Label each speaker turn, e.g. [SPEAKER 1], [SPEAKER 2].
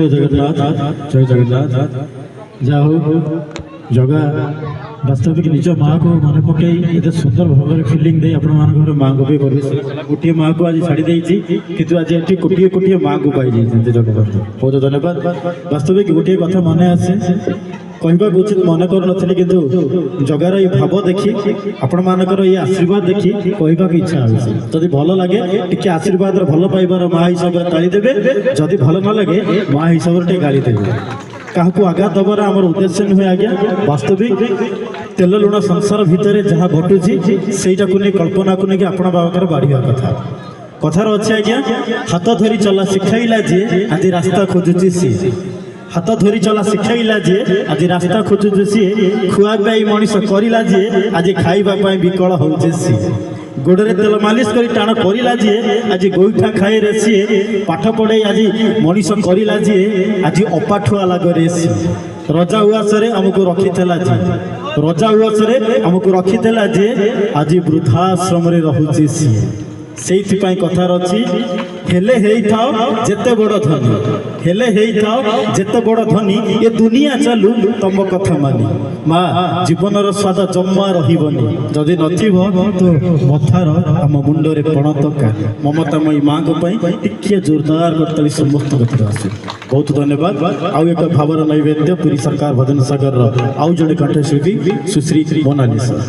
[SPEAKER 1] जय जगन्नाथ जय जगन्नाथ जाओ जगा वास्तविक निज माँ को मन पकई एत सुंदर भाव में फिलिंग दे आपण मान माँ को भी गोटे माँ को आज छाड़ी किंतु आज ये गोटे गोटे माँ को पाई जगन्नाथ बहुत धन्यवाद। वास्तविक गोटे कथा मन आसे कहवा उचित मन कर नी कि जगार ये भाव देखी आपण मानकर ये आशीर्वाद देखी कहवा इच्छा होगी जदि भल लगे टी आशीर्वाद भल पाइबार माँ हिसाब से ताली देवे जदि भल न लगे माँ हिसाब से गाली देवे क्या आघात दबार आम उद्देश्य नुहे आज्ञा वास्तविक तेल लुण संसार भितर जहाँ घटुची सेटा को नहीं कल्पना को नहीं आपण बाबाकर बाढ़ा कथा कथार अच्छे आज्ञा हाथ धरी चला शिखाइला जी आज रास्ता खोजुची सी हाथ धरी चला शिखाइला जी आज रास्ता खोजुची सी खुआ पाई मनीष करला जी आज खाइबा विकल होचे सी गोड़े तेल मालिश कर टाण करला जी आज गोईठा खाए रे सी पाठ पढ़े आज मनीष करला जी आज अपाठुआ लगरे सी रजा उआसरे आमको रखीला जी रजा उआसरे आमको रखीला जी आज वृद्धाश्रम रे रहुची सी से कथार अच्छी हेले जेते बड़ धनी हेले जेते बड़ धनी ये दुनिया चलू तुम कथा मानी माँ जीवन स्वाद जमा रही जदि न तो मथार आम मुंडे पणतका ममतामयी माँ को टिके जोरदार करताली समस्त कथा आस बहुत धन्यवाद। आउ एक भावर नैवेद्य पुरी सरकार भजन सागर आउ जड़े कंठशिल्पी सुश्री मोनालिसा।